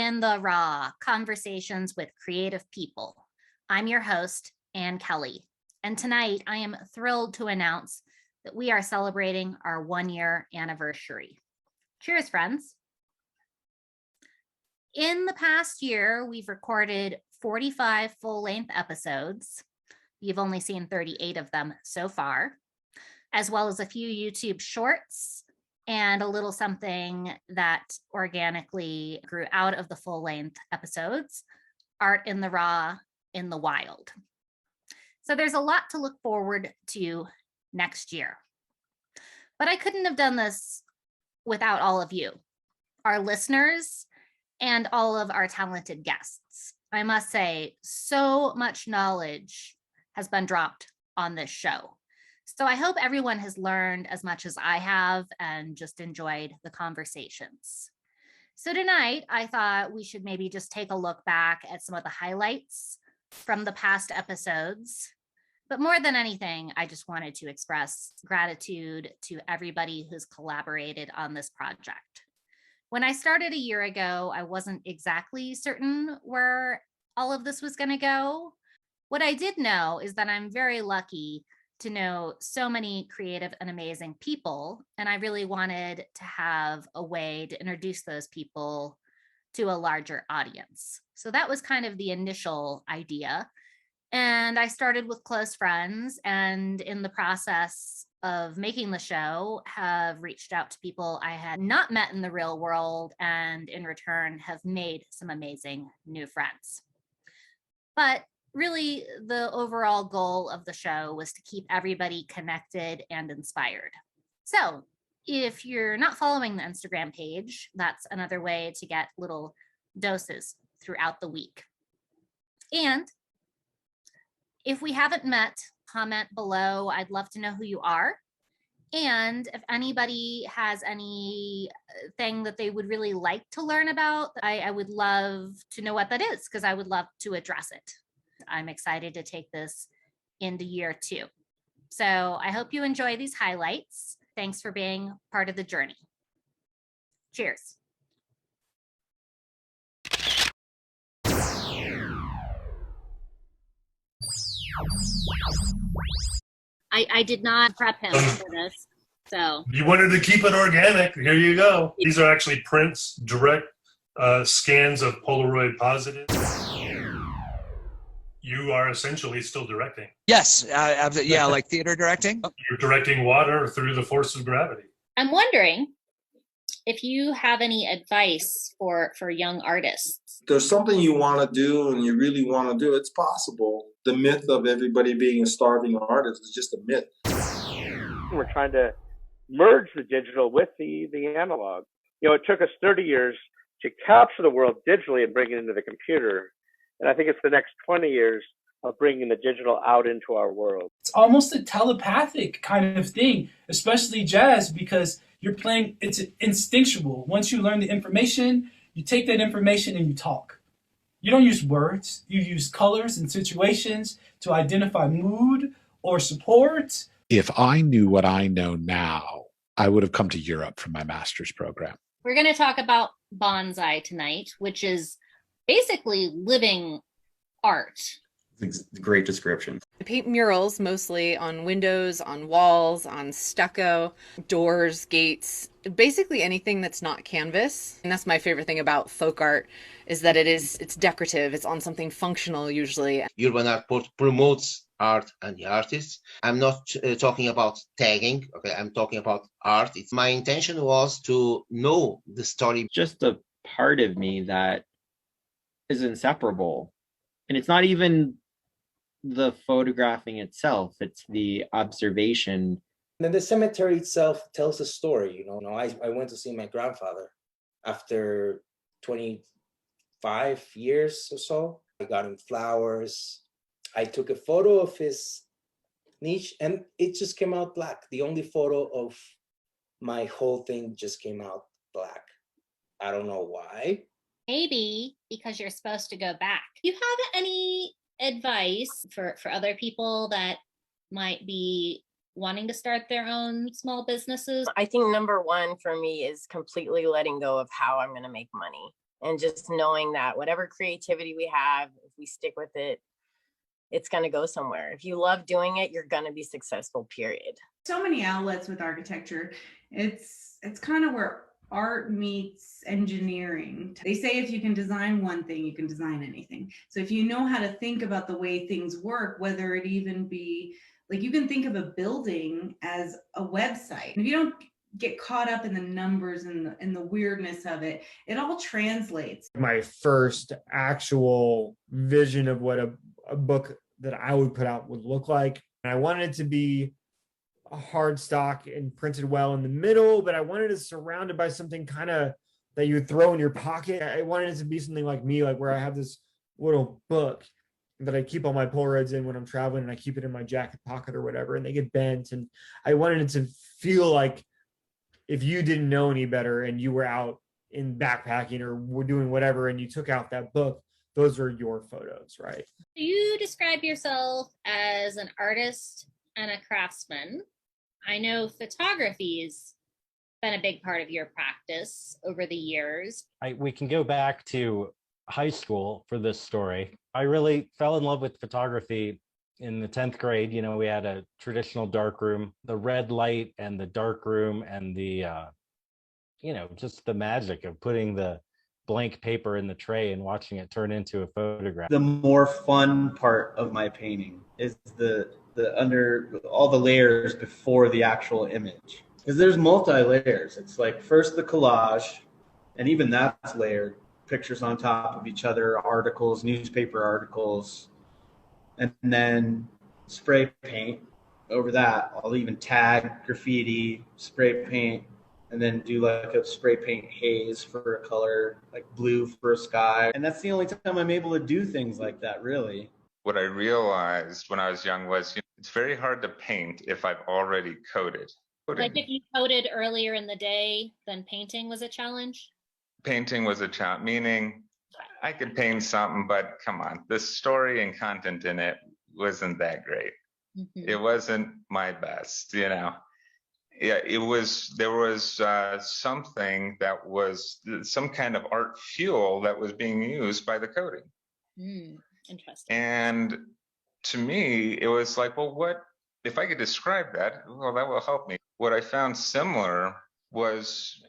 in the Raw, Conversations with Creative People. I'm your host, Ann Kelly, and tonight I am thrilled to announce that we are celebrating our 1-year anniversary. Cheers, friends. In the past year, we've recorded 45 full-length episodes. You've only seen 38 of them so far, as well as a few YouTube shorts and a little something that organically grew out of the full-length episodes, Art in the Raw, in the Wild. So there's a lot to look forward to next year. But I couldn't have done this without all of you, our listeners, and all of our talented guests. I must say, so much knowledge has been dropped on this show. So I hope everyone has learned as much as I have and just enjoyed the conversations. So tonight, I thought we should maybe just take a look back at some of the highlights from the past episodes. But more than anything, I just wanted to express gratitude to everybody who's collaborated on this project. When I started a year ago, I wasn't exactly certain where all of this was going to go. What I did know is that I'm very lucky to know so many creative and amazing people, and I really wanted to have a way to introduce those people to a larger audience. So that was kind of the initial idea. And I started with close friends, and in the process of making the show, have reached out to people I had not met in the real world, and in return have made some amazing new friends. But really, the overall goal of the show was to keep everybody connected and inspired. So if you're not following the Instagram page, that's another way to get little doses throughout the week. And if we haven't met, comment below. I'd love to know who you are. And if anybody has anything that they would really like to learn about, I would love to know what that is, because I would love to address it. I'm excited to take this into year 2. So I hope you enjoy these highlights. Thanks for being part of the journey. Cheers. I did not prep him for this, so. You wanted to keep it organic. Here you go. These are actually prints, direct scans of Polaroid positives. You are essentially still directing. Yes, yeah, like theater directing. You're directing water through the force of gravity. I'm wondering if you have any advice for young artists. There's something you want to do and you really want to do, it's possible. The myth of everybody being a starving artist is just a myth. We're trying to merge the digital with the analog. You know, it took us 30 years to capture the world digitally and bring it into the computer. And I think it's the next 20 years of bringing the digital out into our world. It's almost a telepathic kind of thing, especially jazz, because you're playing, it's instinctual. Once you learn the information, you take that information and you talk. You don't use words, you use colors and situations to identify mood or support. If I knew what I know now, I would have come to Europe for my master's program. We're going to talk about bonsai tonight, which is basically living art. Great description. I paint murals mostly on windows, on walls, on stucco, doors, gates, basically anything that's not canvas. And that's my favorite thing about folk art, is that it's decorative. It's on something functional usually. Urban art promotes art and the artists. I'm not talking about tagging. Okay, I'm talking about art. My intention was to know the story. Just a part of me that is inseparable. And it's not even the photographing itself, it's the observation. And the cemetery itself tells a story. You know, I went to see my grandfather after 25 years or so. I got him flowers. I took a photo of his niche and it just came out black. The only photo of my whole thing just came out black. I don't know why. Maybe because you're supposed to go back. Do you have any advice for other people that might be wanting to start their own small businesses? I think number one for me is completely letting go of how I'm going to make money. And just knowing that whatever creativity we have, if we stick with it, it's going to go somewhere. If you love doing it, you're going to be successful, period. So many outlets with architecture. It's kind of where art meets engineering. They say if you can design one thing, you can design anything. So if you know how to think about the way things work, whether it even be like, you can think of a building as a website. If you don't get caught up in the numbers and the weirdness of it, it all translates. My first actual vision of what a book that I would put out would look like. And I wanted it to be a hard stock and printed well in the middle, but I wanted it surrounded by something kind of that you would throw in your pocket. I wanted it to be something like me, like where I have this little book that I keep all my Polaroids in when I'm traveling, and I keep it in my jacket pocket or whatever, and they get bent. And I wanted it to feel like if you didn't know any better and you were out in backpacking or were doing whatever and you took out that book, those are your photos, right? You describe yourself as an artist and a craftsman. I know photography's been a big part of your practice over the years. We can go back to high school for this story. I really fell in love with photography in the 10th grade. You know, we had a traditional dark room, the red light and the dark room and the, just the magic of putting the blank paper in the tray and watching it turn into a photograph. The more fun part of my painting is the under all the layers before the actual image, because there's multi-layers. It's like first the collage, and even that's layered, pictures on top of each other, articles, newspaper articles, and then spray paint over that. I'll even tag graffiti, spray paint, and then do like a spray paint haze for a color, like blue for a sky. And that's the only time I'm able to do things like that, really. What I realized when I was young was it's very hard to paint if I've already coded. Like if you coded earlier in the day, then painting was a challenge? Painting was a challenge, meaning I could paint something, but come on, the story and content in it wasn't that great. Mm-hmm. It wasn't my best, Yeah, there was something that was some kind of art fuel that was being used by the coding. Interesting. And to me, it was like, well, what if I could describe that? Well, that will help me. What I found similar was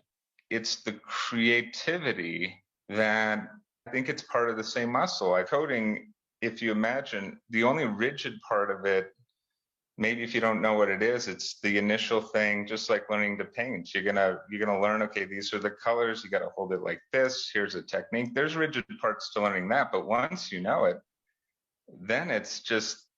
it's the creativity that I think it's part of the same muscle. Coding, if you imagine, the only rigid part of it, maybe if you don't know what it is, it's the initial thing, just like learning to paint. You're gonna learn, okay, these are the colors, you gotta hold it like this, here's a technique. There's rigid parts to learning that, but once you know it, then it's just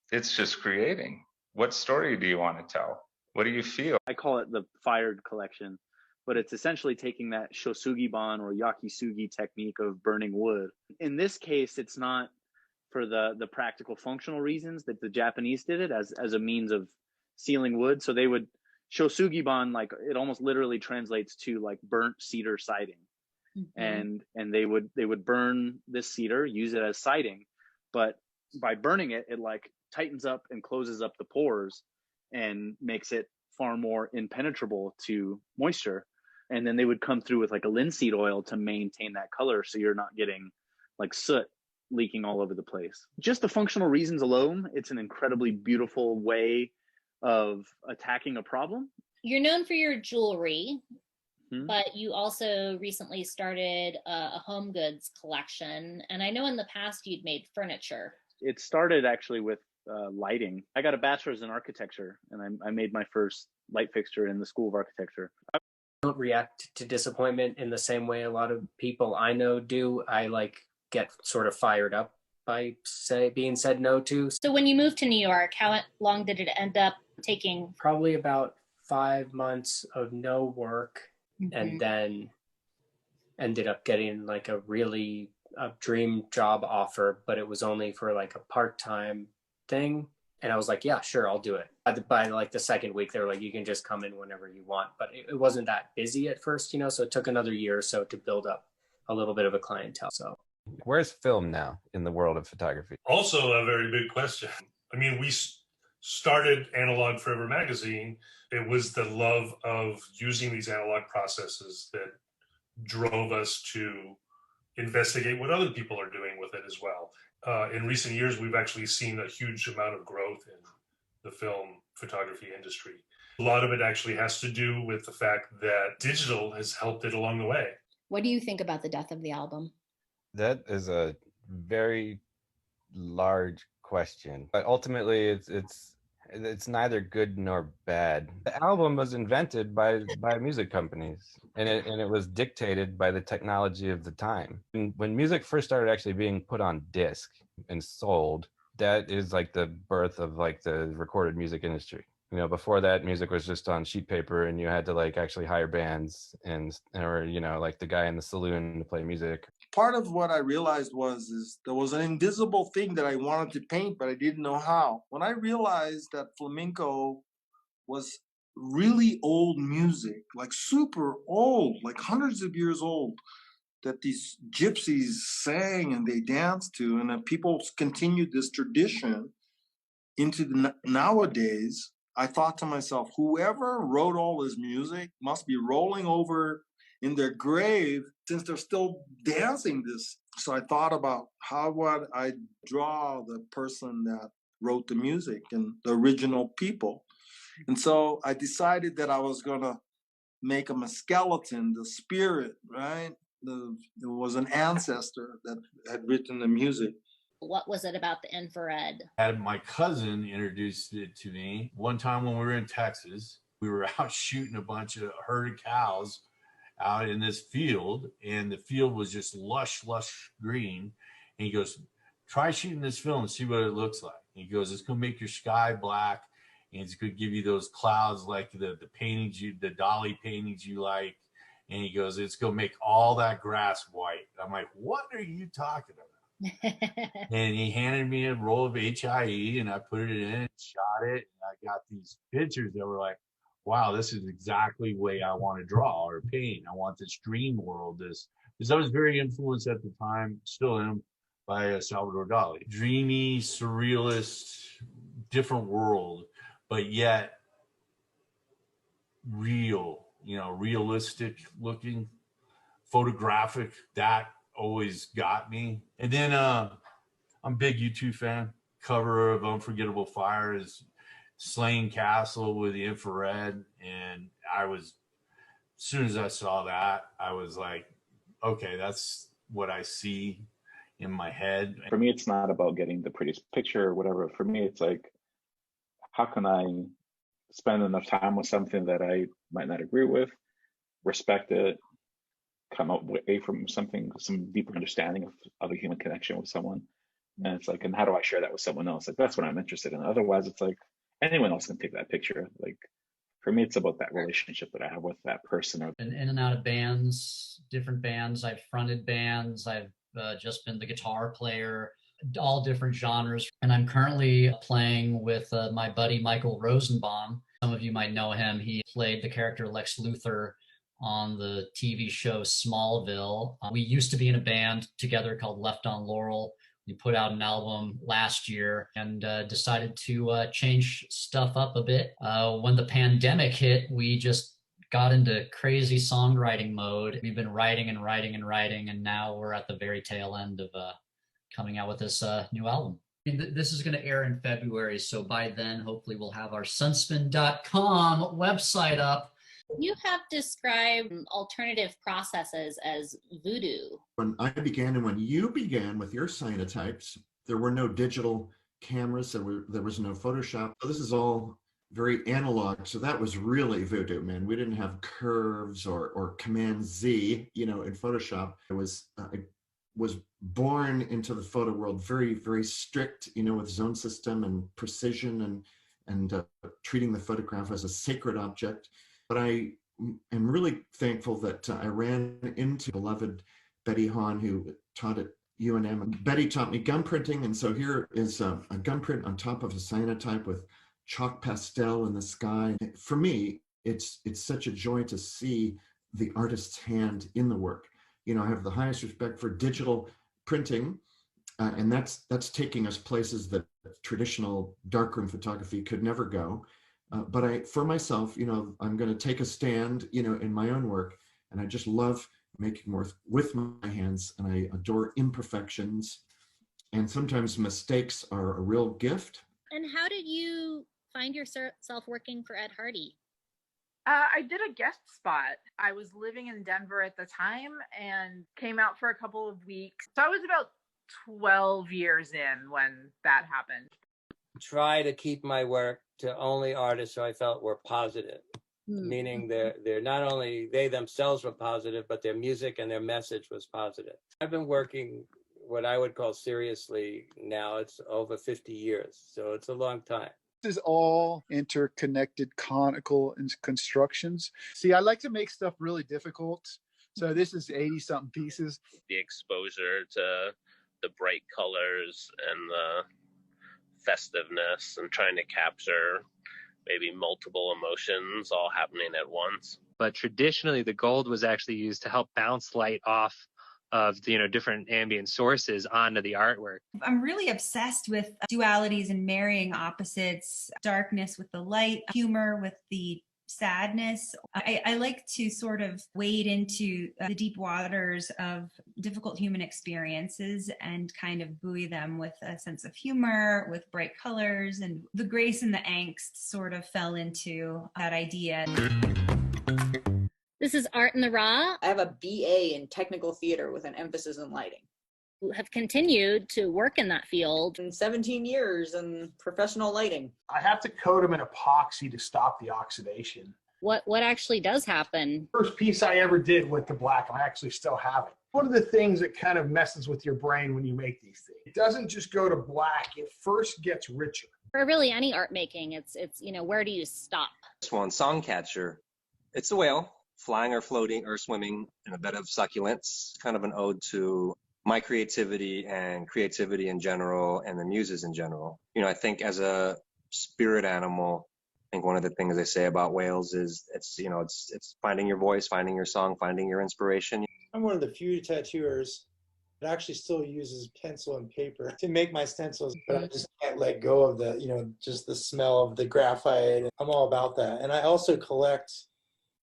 creating. What story do you want to tell? What do you feel? I call it the fired collection, but it's essentially taking that shosugiban or yakisugi technique of burning wood. In this case, it's not for the practical functional reasons that the Japanese did it as a means of sealing wood. So they would shosugiban, like it almost literally translates to like burnt cedar siding. Mm-hmm. And they would burn this cedar, use it as siding, but by burning it, it like tightens up and closes up the pores and makes it far more impenetrable to moisture. And then they would come through with like a linseed oil to maintain that color, so you're not getting like soot leaking all over the place. Just the functional reasons alone, it's an incredibly beautiful way of attacking a problem. You're known for your jewelry, but you also recently started a home goods collection. And I know in the past you'd made furniture. It started actually with lighting. I got a bachelor's in architecture, and I made my first light fixture in the School of Architecture. I don't react to disappointment in the same way a lot of people I know do. I get sort of fired up by being said no to. So when you moved to New York, how long did it end up taking? Probably about 5 months of no work, and then ended up getting like a dream job offer, but it was only for like a part-time thing. And I was like, yeah, sure, I'll do it. By like the second week, they were like, you can just come in whenever you want. But it wasn't that busy at first, so it took another year or so to build up a little bit of a clientele. So where's film now in the world of photography? Also a very big question. I mean, we started Analog Forever magazine. It was the love of using these analog processes that drove us to investigate what other people are doing with it as well. In recent years, we've actually seen a huge amount of growth in the film photography industry. A lot of it actually has to do with the fact that digital has helped it along the way. What do you think about the death of the album? That is a very large question, but ultimately it's neither good nor bad. The album was invented by music companies, and it was dictated by the technology of the time. And when music first started actually being put on disc and sold, that is like the birth of like the recorded music industry. You know, before that, music was just on sheet paper, and you had to like actually hire bands or you know, like the guy in the saloon to play music. Part of what I realized is there was an invisible thing that I wanted to paint, but I didn't know how. When I realized that flamenco was really old music, like super old, like hundreds of years old, that these gypsies sang and they danced to, and that people continued this tradition into the nowadays, I thought to myself, whoever wrote all this music must be rolling over in their grave since they're still dancing this. So I thought about how would I draw the person that wrote the music and the original people. And so I decided that I was going to make them a skeleton, the spirit, right? There was an ancestor that had written the music. What was it about the infrared? Had my cousin introduced it to me. One time when we were in Texas, we were out shooting a bunch of herd of cows out in this field, and the field was just lush green. And he goes, try shooting this film and see what it looks like. And he goes, it's going to make your sky black, and it's going to give you those clouds like the paintings the Dali paintings you like. And he goes, it's going to make all that grass white. I'm like, what are you talking about? And he handed me a roll of HIE, and I put it in and shot it. And I got these pictures that were like, wow, this is exactly the way I want to draw or paint. I want this dream world, because I was very influenced at the time, still am, by Salvador Dali. Dreamy, surrealist, different world, but yet real, you know, realistic looking, photographic. That always got me. And then I'm a big U2 fan. Cover of Unforgettable Fire is Slain Castle with the infrared, and as soon as I saw that, I was like, okay, that's what I see in my head. For me, it's not about getting the prettiest picture or whatever. For me, it's like, how can I spend enough time with something that I might not agree with, respect it, come away from some deeper understanding of a human connection with someone. And it's like, and how do I share that with someone else? Like, that's what I'm interested in. Otherwise, it's like anyone else can take that picture. Like, for me, it's about that relationship that I have with that person. Been in and out of bands, different bands. I've fronted bands. I've just been the guitar player, all different genres. And I'm currently playing with my buddy Michael Rosenbaum. Some of you might know him. He played the character Lex Luthor on the TV show Smallville. We used to be in a band together called Left on Laurel. We put out an album last year and decided to change stuff up a bit. When the pandemic hit, we just got into crazy songwriting mode. We've been writing, and now we're at the very tail end of coming out with this new album. This is going to air in February, so by then, hopefully we'll have our sunspin.com website up. You have described alternative processes as voodoo. When I began and when you began with your cyanotypes, there were no digital cameras, there was no Photoshop. So this is all very analog. So that was really voodoo, man. We didn't have curves or Command Z, you know, in Photoshop. I was born into the photo world very, very strict, you know, with zone system and precision and treating the photograph as a sacred object. But I am really thankful that I ran into beloved Betty Hahn, who taught at UNM. Betty taught me gum printing, and so here is a gum print on top of a cyanotype with chalk pastel in the sky. For me, it's such a joy to see the artist's hand in the work. You know, I have the highest respect for digital printing, and that's taking us places that traditional darkroom photography could never go. But for myself, you know, I'm going to take a stand, you know, in my own work, and I just love making with my hands, and I adore imperfections. And sometimes mistakes are a real gift. And how did you find yourself working for Ed Hardy? I did a guest spot. I was living in Denver at the time and came out for a couple of weeks. So I was about 12 years in when that happened. Try to keep my work to only artists who I felt were positive, meaning they're not only they themselves were positive, but their music and their message was positive. I've been working what I would call seriously now. It's over 50 years, so it's a long time. This is all interconnected conical constructions. See, I like to make stuff really difficult. So this is 80 something pieces. The exposure to the bright colors and the festiveness and trying to capture maybe multiple emotions all happening at once. But traditionally the gold was actually used to help bounce light off of different ambient sources onto the artwork. I'm really obsessed with dualities and marrying opposites, darkness with the light, humor with the sadness. I like to sort of wade into the deep waters of difficult human experiences and kind of buoy them with a sense of humor, with bright colors, and the grace and the angst sort of fell into that idea. This is Art in the Raw. I have a BA in technical theater with an emphasis in lighting. You have continued to work in that field. 17 years in professional lighting. I have to coat them in epoxy to stop the oxidation. What actually does happen? First piece I ever did with the black, and I actually still have it. One of the things that kind of messes with your brain when you make these things, it doesn't just go to black, it first gets richer. For really any art making, it's where do you stop? This one, Songcatcher. It's a whale flying or floating or swimming in a bed of succulents, kind of an ode to my creativity and creativity in general and the muses in general. I think as a spirit animal, I think one of the things they say about whales is it's finding your voice, finding your song, finding your inspiration. I'm one of the few tattooers that actually still uses pencil and paper to make my stencils, but I just can't let go of just the smell of the graphite. I'm all about that. And I also collect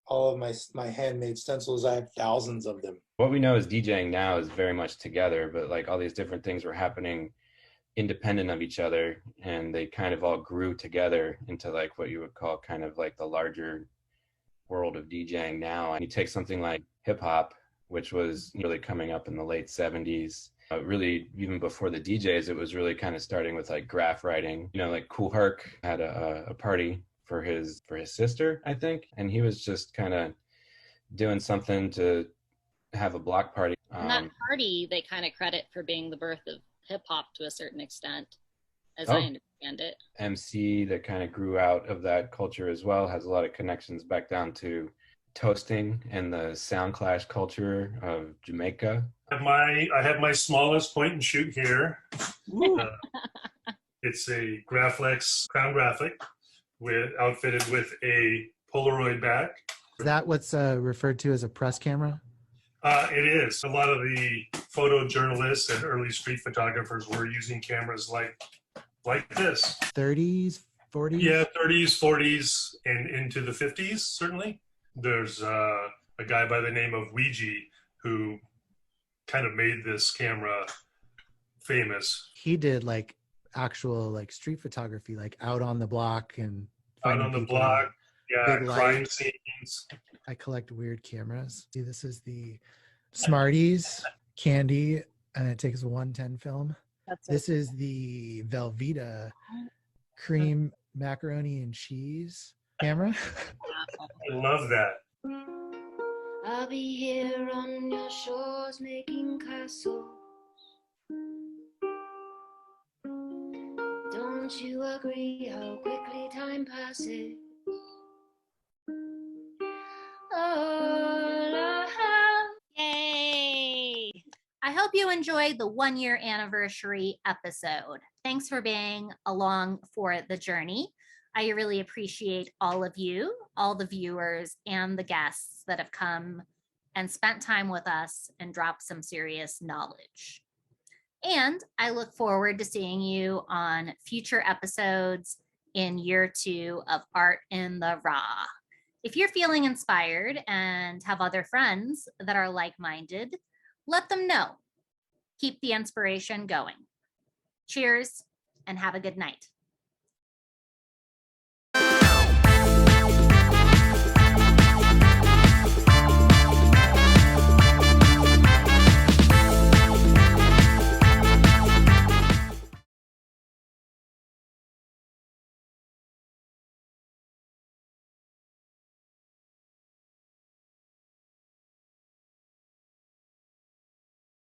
all of my handmade stencils. I have thousands of them. What we know is DJing now is very much together, but like all these different things were happening independent of each other, and they kind of all grew together into like what you would call kind of like the larger world of DJing now. And you take something like hip hop, which was really coming up in the late 70s. Really, even before the DJs, it was really kind of starting with like graph writing. Like Kool Herc had a party for his sister, I think, and he was just kind of doing something to have a block party. And that party they kind of credit for being the birth of hip hop to a certain extent, as I understand it. MC that kind of grew out of that culture as well has a lot of connections back down to toasting and the sound clash culture of Jamaica. I have my smallest point and shoot here. It's a Graflex Crown Graphic outfitted with a Polaroid back. Is that what's referred to as a press camera? It is. A lot of the photojournalists and early street photographers were using cameras like this. 30s, 40s? Yeah, 30s, 40s, and into the 50s, certainly. There's a guy by the name of Ouija who kind of made this camera famous. He did like actual like street photography, like out on the block and out on the block. Yeah, crime scenes. I collect weird cameras. See, this is the Smarties candy, and it takes a 110 film. This is the Velveeta cream macaroni and cheese camera. I love that. I'll be here on your shores making castles. Don't you agree how quickly time passes? Yay! I hope you enjoyed the 1-year anniversary episode. Thanks for being along for the journey. I really appreciate all of you, all the viewers, and the guests that have come and spent time with us and dropped some serious knowledge. And I look forward to seeing you on future episodes in year 2 of Art in the Raw. If you're feeling inspired and have other friends that are like-minded, let them know. Keep the inspiration going. Cheers and have a good night.